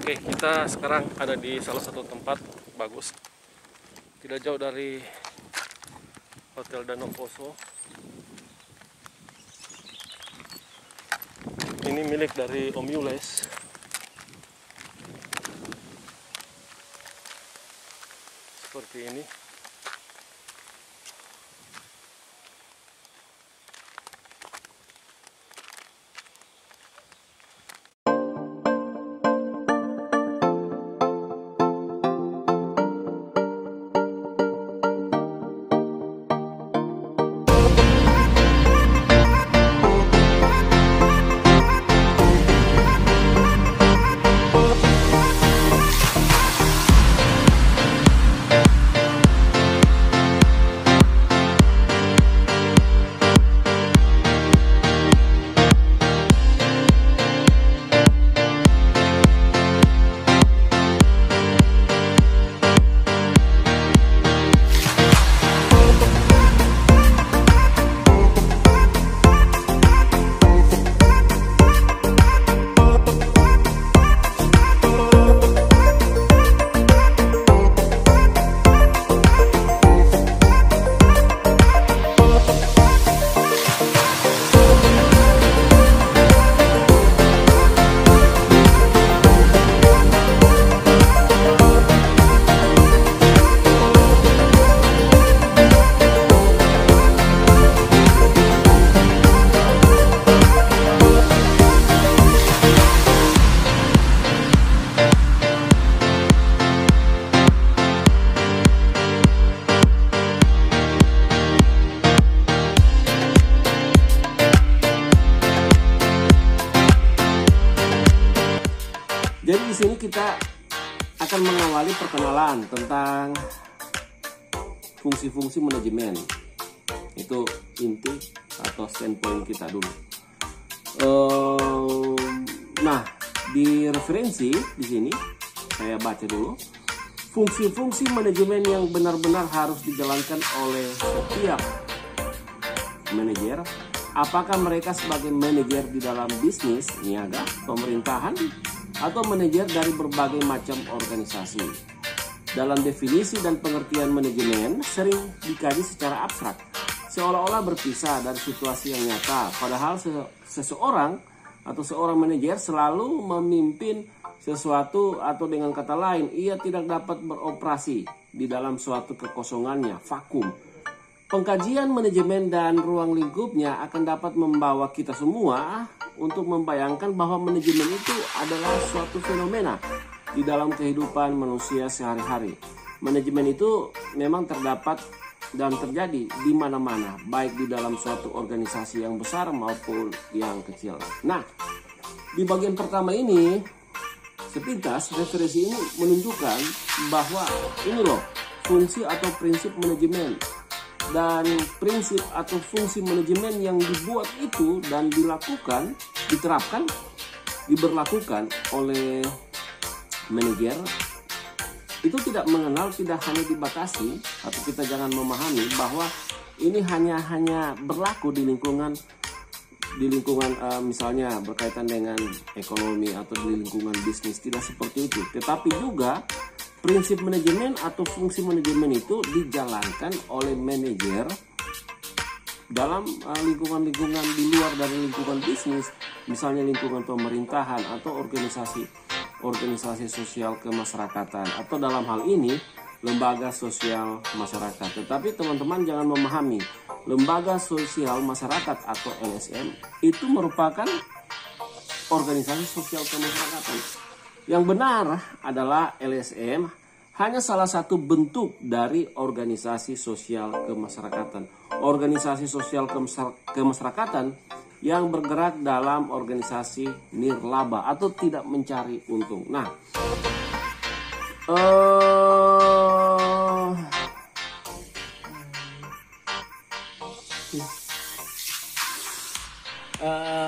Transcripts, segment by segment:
Oke, kita sekarang ada di salah satu tempat bagus, tidak jauh dari Hotel Danau Poso. Ini milik dari Om Yules. Seperti ini. Jadi di sini kita akan mengawali perkenalan tentang fungsi-fungsi manajemen. Itu inti atau standpoint kita dulu. Nah, di referensi di sini saya baca dulu. Fungsi-fungsi manajemen yang benar-benar harus dijalankan oleh setiap manajer. Apakah mereka sebagai manajer di dalam bisnis, niaga, pemerintahan, atau manajer dari berbagai macam organisasi. Dalam definisi dan pengertian manajemen sering dikaji secara abstrak, seolah-olah berpisah dari situasi yang nyata. Padahal seseorang atau seorang manajer selalu memimpin sesuatu, atau dengan kata lain, ia tidak dapat beroperasi di dalam suatu kekosongannya, vakum. Pengkajian manajemen dan ruang lingkupnya akan dapat membawa kita semua untuk membayangkan bahwa manajemen itu adalah suatu fenomena di dalam kehidupan manusia sehari-hari. Manajemen itu memang terdapat dan terjadi di mana-mana, baik di dalam suatu organisasi yang besar maupun yang kecil. Nah, di bagian pertama ini, sepintas referensi ini menunjukkan bahwa ini loh fungsi atau prinsip manajemen. Dan prinsip atau fungsi manajemen yang dibuat itu dan dilakukan, diterapkan, diberlakukan oleh manajer itu tidak mengenal, tidak hanya dibatasi, atau kita jangan memahami bahwa ini hanya berlaku di lingkungan misalnya berkaitan dengan ekonomi atau di lingkungan bisnis, tidak seperti itu. Tetapi juga prinsip manajemen atau fungsi manajemen itu dijalankan oleh manajer dalam lingkungan-lingkungan di luar dari lingkungan bisnis, misalnya lingkungan pemerintahan atau organisasi sosial kemasyarakatan, atau dalam hal ini lembaga sosial masyarakat. Tetapi teman-teman jangan memahami lembaga sosial masyarakat atau LSM itu merupakan organisasi sosial kemasyarakatan. Yang benar adalah LSM hanya salah satu bentuk dari organisasi sosial kemasyarakatan. Organisasi sosial kemasyarakatan yang bergerak dalam organisasi nirlaba atau tidak mencari untung. Nah,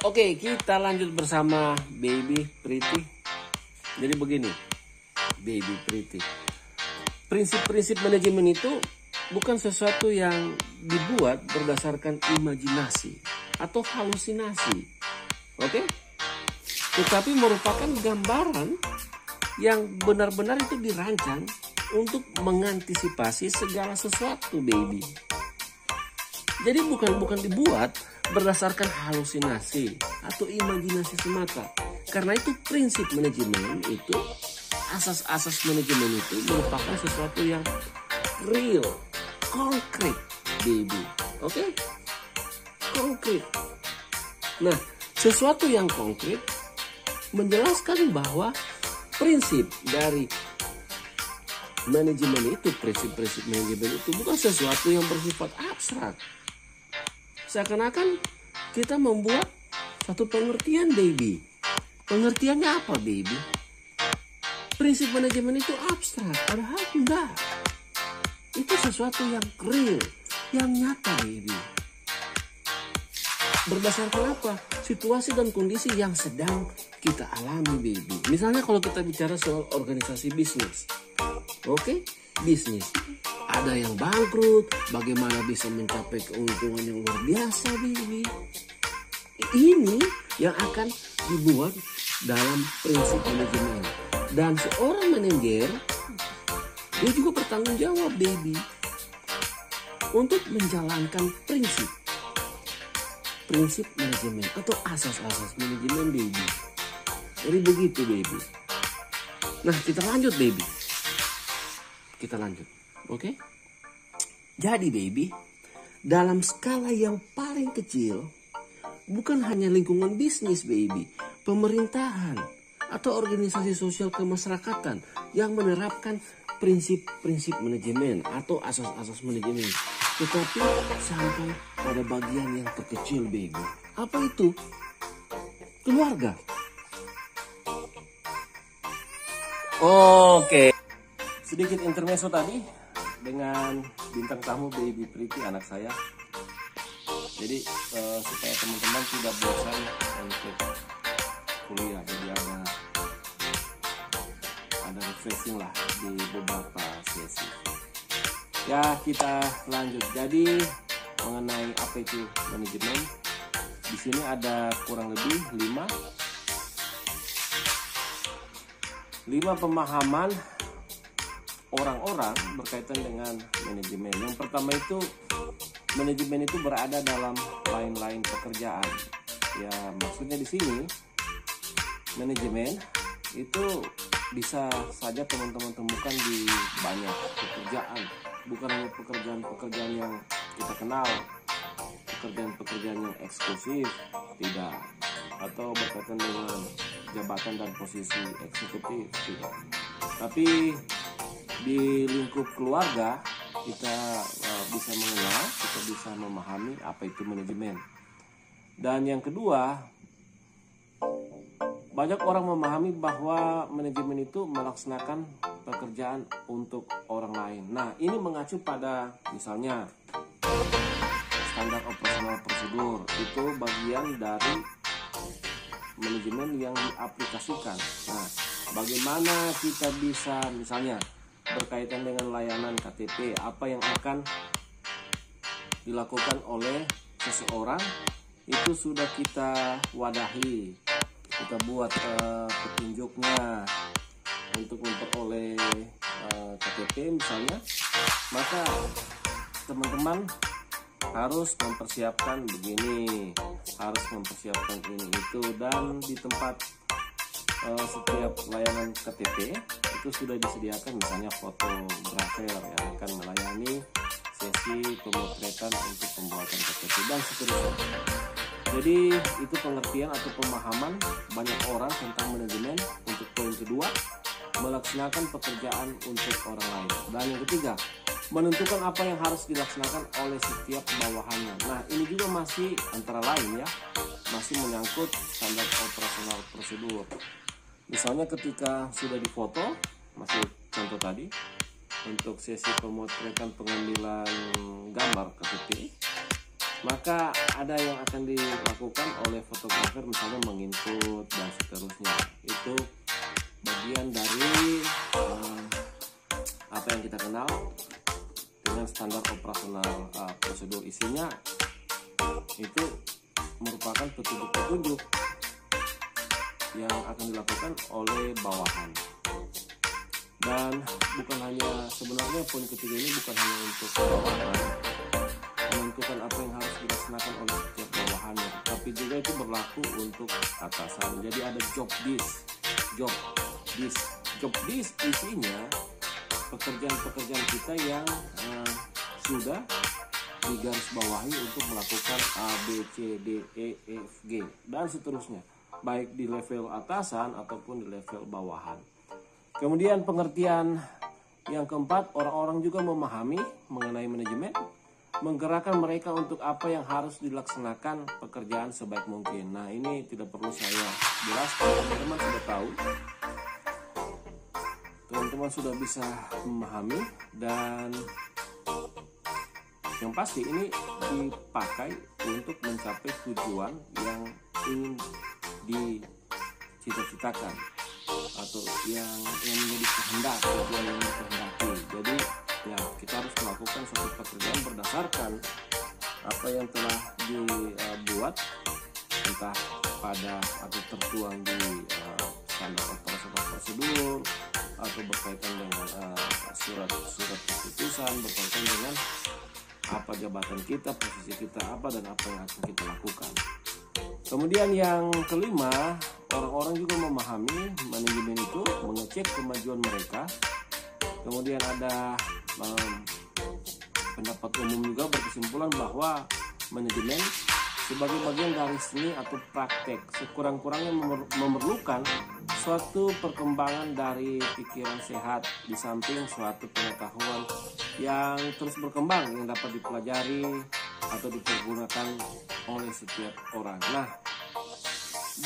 oke, kita lanjut bersama Baby Pretty. Jadi begini, Baby Pretty. Prinsip-prinsip manajemen itu bukan sesuatu yang dibuat berdasarkan imajinasi atau halusinasi. Oke? Tetapi merupakan gambaran yang benar-benar itu dirancang untuk mengantisipasi segala sesuatu, baby. Jadi bukan dibuat berdasarkan halusinasi atau imajinasi semata. Karena itu prinsip manajemen itu, asas-asas manajemen itu merupakan sesuatu yang real, konkret, baby. Oke? Konkret. Nah, sesuatu yang konkret menjelaskan bahwa prinsip dari manajemen itu, prinsip-prinsip manajemen itu bukan sesuatu yang bersifat abstrak. Seakan-akan kita membuat satu pengertian, baby. Pengertiannya apa, baby? Prinsip manajemen itu abstrak, padahal enggak. Itu sesuatu yang real, yang nyata, baby. Berdasarkan apa? Situasi dan kondisi yang sedang kita alami, baby. Misalnya kalau kita bicara soal organisasi bisnis. Oke? Bisnis. Ada yang bangkrut, bagaimana bisa mencapai keuntungan yang luar biasa, baby. Ini yang akan dibuat dalam prinsip manajemen. Dan seorang manajer, dia juga bertanggung jawab, baby, untuk menjalankan prinsip manajemen atau asas-asas manajemen, baby. Jadi begitu, baby. Nah, kita lanjut, baby. Kita lanjut. Oke? Jadi, baby, dalam skala yang paling kecil, bukan hanya lingkungan bisnis, baby, pemerintahan atau organisasi sosial kemasyarakatan yang menerapkan prinsip-prinsip manajemen atau asas-asas manajemen, tetapi sampai pada bagian yang terkecil, baby. Apa itu? Keluarga. Oke. Sedikit intermezzo tadi dengan bintang tamu baby Priti, anak saya. Jadi supaya teman-teman tidak bosan untuk kuliah, jadi ada refreshing lah di beberapa sesi. Ya, kita lanjut. Jadi mengenai apa itu manajemen, di sini ada kurang lebih 5 pemahaman orang-orang berkaitan dengan manajemen. Yang pertama itu, manajemen itu berada dalam lain-lain pekerjaan. Ya, maksudnya di sini manajemen itu bisa saja teman-teman temukan di banyak pekerjaan, bukan hanya pekerjaan-pekerjaan yang kita kenal, pekerjaan-pekerjaan yang eksklusif, tidak, atau berkaitan dengan jabatan dan posisi eksekutif, tidak. Tapi di lingkup keluarga kita bisa mengenal, kita bisa memahami apa itu manajemen. Dan yang kedua, banyak orang memahami bahwa manajemen itu melaksanakan pekerjaan untuk orang lain. Nah, ini mengacu pada misalnya standar operasional prosedur, itu bagian dari manajemen yang diaplikasikan. Nah, bagaimana kita bisa misalnya berkaitan dengan layanan KTP, apa yang akan dilakukan oleh seseorang, itu sudah kita wadahi, kita buat petunjuknya untuk memperoleh KTP misalnya. Maka teman-teman harus mempersiapkan begini, harus mempersiapkan ini itu, dan di tempat setiap layanan KTP itu sudah disediakan misalnya fotografer yang akan melayani sesi pemotretan untuk pembuatan KTP dan seterusnya. Jadi itu pengertian atau pemahaman banyak orang tentang manajemen. Untuk poin kedua, melaksanakan pekerjaan untuk orang lain. Dan yang ketiga, menentukan apa yang harus dilaksanakan oleh setiap bawahannya. Nah, ini juga masih antara lain ya, masih menyangkut standar operasional prosedur. Misalnya ketika sudah difoto, masih contoh tadi, untuk sesi pemotretan pengambilan gambar KTP, maka ada yang akan dilakukan oleh fotografer, misalnya menginput dan seterusnya. Itu bagian dari apa yang kita kenal dengan standar operasional prosedur. Isinya itu merupakan petunjuk-petunjuk yang akan dilakukan oleh bawahan. Dan bukan hanya, sebenarnya poin ketiga ini bukan hanya untuk bawahan, menentukan apa yang harus dilaksanakan oleh setiap bawahannya, tapi juga itu berlaku untuk atasan. Jadi ada job disk. Job disk isinya pekerjaan-pekerjaan kita yang sudah digarisbawahi untuk melakukan A, B, C, D, E, F, G, dan seterusnya, baik di level atasan ataupun di level bawahan. Kemudian pengertian yang keempat, orang-orang juga memahami mengenai manajemen, menggerakkan mereka untuk apa yang harus dilaksanakan pekerjaan sebaik mungkin. Nah, ini tidak perlu saya jelaskan, teman-teman sudah tahu. Teman-teman sudah bisa memahami, dan yang pasti ini dipakai untuk mencapai tujuan yang ingin dicita-citakan atau yang menjadi kehendak, tujuan yang dikehendaki. Jadi ya, kita harus melakukan suatu pekerjaan berdasarkan apa yang telah dibuat, entah pada atau tertuang di standar operasional prosedur, atau berkaitan dengan surat keputusan, berkaitan dengan apa jabatan kita, posisi kita apa, dan apa yang akan kita lakukan. Kemudian yang kelima, orang-orang juga memahami manajemen itu mengecek kemajuan mereka. Kemudian ada pendapat umum juga berkesimpulan bahwa manajemen sebagai bagian dari seni atau praktek sekurang-kurangnya memerlukan suatu perkembangan dari pikiran sehat di samping suatu pengetahuan yang terus berkembang yang dapat dipelajari atau dipergunakan oleh setiap orang. Nah,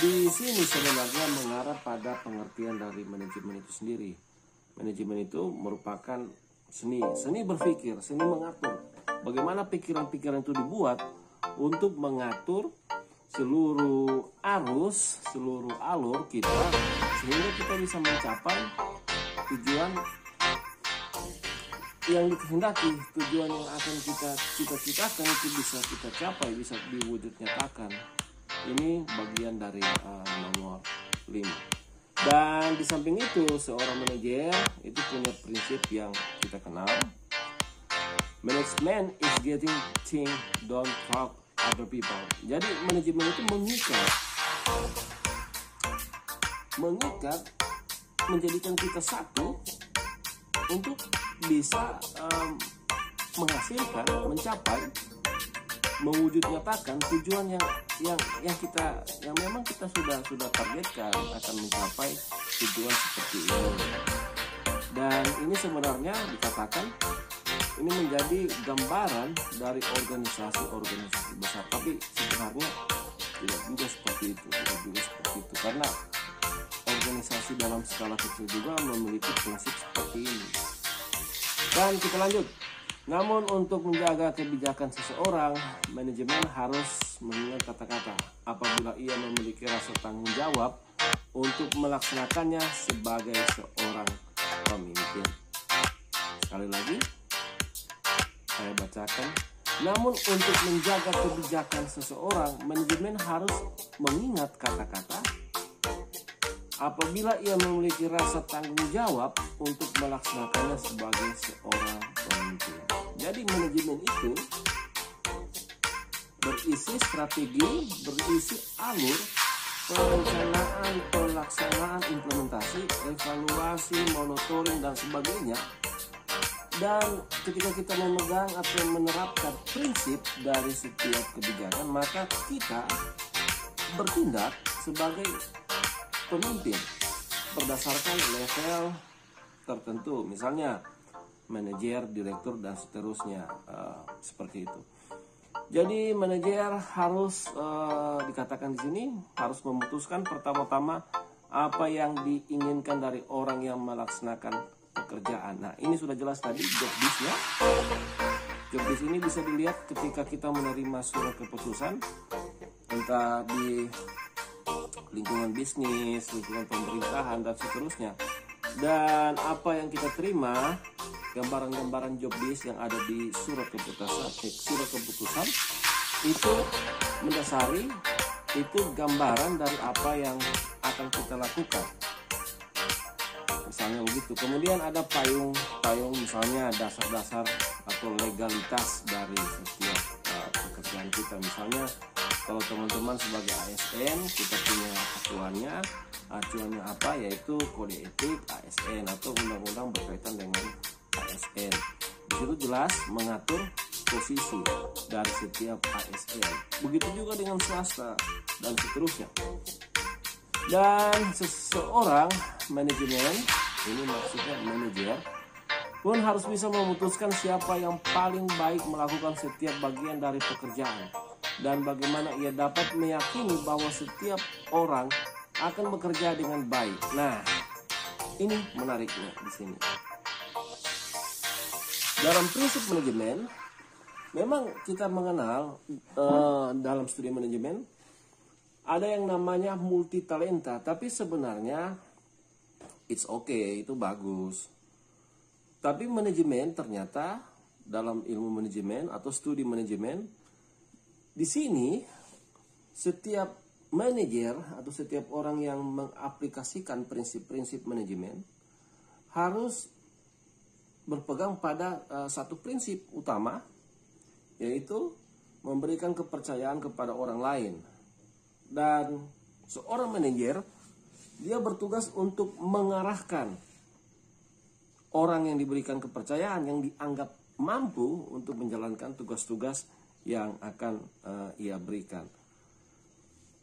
di sini sebenarnya mengarah pada pengertian dari manajemen itu sendiri. Manajemen itu merupakan seni berpikir, seni mengatur. Bagaimana pikiran-pikiran itu dibuat untuk mengatur seluruh arus, seluruh alur kita, sehingga kita bisa mencapai tujuan yang dikehendaki, tujuan yang akan kita cita-citakan itu bisa kita capai, bisa diwujud nyatakan. Ini bagian dari nomor 5. Dan di samping itu, seorang manajer itu punya prinsip yang kita kenal. Management is getting things done for other people. Jadi manajemen itu mengikat, menjadikan kita satu untuk bisa menghasilkan, mencapai, mewujud nyatakan tujuan yang memang kita sudah targetkan, akan mencapai tujuan seperti ini. Dan ini sebenarnya dikatakan ini menjadi gambaran dari organisasi besar, tapi sebenarnya tidak juga seperti itu, karena organisasi dalam skala kecil juga memiliki prinsip seperti ini. Dan kita lanjut. Namun untuk menjaga kebijakan seseorang, manajemen harus mengingat kata-kata apabila ia memiliki rasa tanggung jawab untuk melaksanakannya sebagai seorang pemimpin. Sekali lagi saya bacakan. Namun untuk menjaga kebijakan seseorang, manajemen harus mengingat kata-kata apabila ia memiliki rasa tanggung jawab untuk melaksanakannya sebagai seorang pemimpin. Jadi manajemen itu berisi strategi, berisi alur, perencanaan, pelaksanaan, implementasi, evaluasi, monitoring, dan sebagainya. Dan ketika kita memegang atau menerapkan prinsip dari setiap kebijakan, maka kita bertindak sebagai pemimpin berdasarkan level tertentu, misalnya manajer, direktur, dan seterusnya, seperti itu. Jadi manajer harus dikatakan di sini harus memutuskan pertama-tama apa yang diinginkan dari orang yang melaksanakan pekerjaan. Nah, ini sudah jelas tadi job disk-nya. Job disk ini bisa dilihat ketika kita menerima surat keputusan, entah di lingkungan bisnis, lingkungan pemerintahan, dan seterusnya. Dan apa yang kita terima, gambaran-gambaran job disk yang ada di surat keputusan itu mendasari, itu gambaran dari apa yang akan kita lakukan. misalnya begitu. Kemudian ada payung misalnya dasar-dasar atau legalitas dari setiap pekerjaan kita. Misalnya kalau teman-teman sebagai ASN, kita punya acuannya apa, yaitu kode etik ASN atau undang-undang berkaitan dengan ASN. Di situ jelas mengatur posisi dari setiap ASN. Begitu juga dengan swasta dan seterusnya. Dan seseorang manajemen, ini maksudnya manajer, pun harus bisa memutuskan siapa yang paling baik melakukan setiap bagian dari pekerjaan dan bagaimana ia dapat meyakini bahwa setiap orang akan bekerja dengan baik. Nah, ini menariknya di sini. Dalam prinsip manajemen, memang kita mengenal dalam studi manajemen ada yang namanya multi talenta, tapi sebenarnya it's okay, itu bagus. Tapi manajemen ternyata dalam ilmu manajemen atau studi manajemen, di sini setiap manajer atau setiap orang yang mengaplikasikan prinsip-prinsip manajemen harus berpegang pada satu prinsip utama, yaitu memberikan kepercayaan kepada orang lain. Dan seorang manajer, dia bertugas untuk mengarahkan orang yang diberikan kepercayaan, yang dianggap mampu untuk menjalankan tugas-tugas yang akan ia berikan.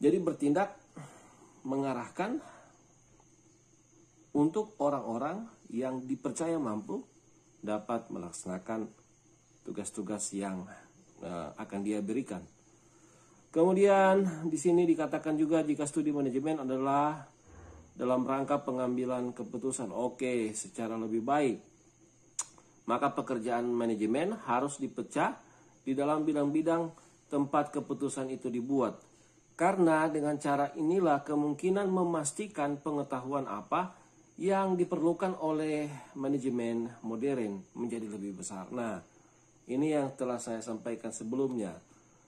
Jadi bertindak mengarahkan untuk orang-orang yang dipercaya mampu dapat melaksanakan tugas-tugas yang akan dia berikan. Kemudian di sini dikatakan juga jika studi manajemen adalah dalam rangka pengambilan keputusan secara lebih baik, maka pekerjaan manajemen harus dipecah di dalam bidang-bidang tempat keputusan itu dibuat. Karena dengan cara inilah kemungkinan memastikan pengetahuan apa yang diperlukan oleh manajemen modern menjadi lebih besar. Nah, ini yang telah saya sampaikan sebelumnya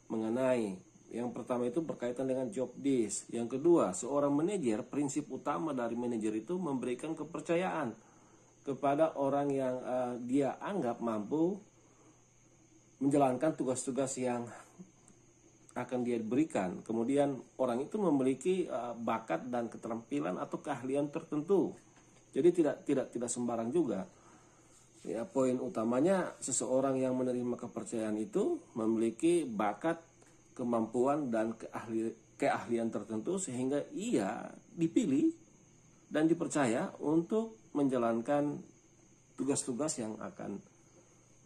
mengenai yang pertama itu berkaitan dengan job desk. Yang kedua, seorang manajer, prinsip utama dari manajer itu memberikan kepercayaan kepada orang yang dia anggap mampu menjalankan tugas-tugas yang akan dia berikan. Kemudian orang itu memiliki bakat dan keterampilan atau keahlian tertentu. Jadi tidak sembarang juga. Ya, poin utamanya seseorang yang menerima kepercayaan itu memiliki bakat, kemampuan dan keahlian tertentu sehingga ia dipilih dan dipercaya untuk menjalankan tugas-tugas yang akan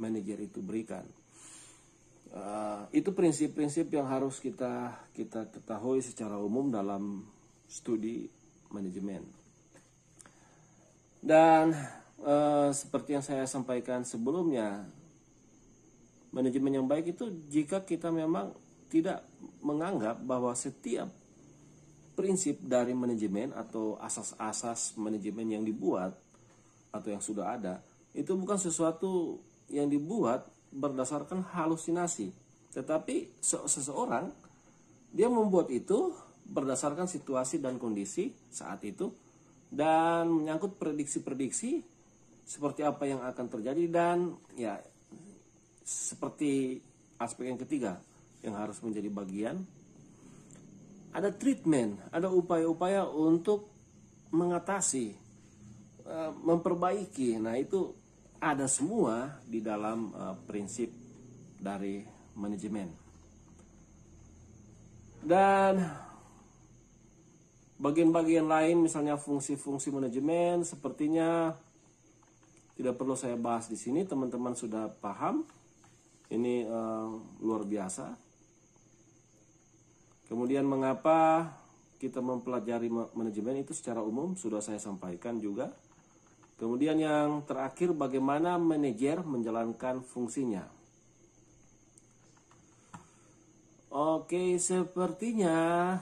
manajer itu berikan. Itu prinsip-prinsip yang harus kita ketahui secara umum dalam studi manajemen. Dan seperti yang saya sampaikan sebelumnya, manajemen yang baik itu jika kita memang tidak menganggap bahwa setiap prinsip dari manajemen atau asas-asas manajemen yang dibuat atau yang sudah ada itu bukan sesuatu yang dibuat berdasarkan halusinasi, tetapi seseorang dia membuat itu berdasarkan situasi dan kondisi saat itu dan menyangkut prediksi-prediksi seperti apa yang akan terjadi. Dan ya seperti aspek yang ketiga yang harus menjadi bagian, ada treatment, ada upaya-upaya untuk mengatasi, memperbaiki. Nah itu ada semua di dalam prinsip dari manajemen. Dan bagian-bagian lain misalnya fungsi-fungsi manajemen sepertinya tidak perlu saya bahas di sini, teman-teman sudah paham. Ini luar biasa. Kemudian mengapa kita mempelajari manajemen itu secara umum sudah saya sampaikan juga. Kemudian yang terakhir, bagaimana manajer menjalankan fungsinya. Oke, sepertinya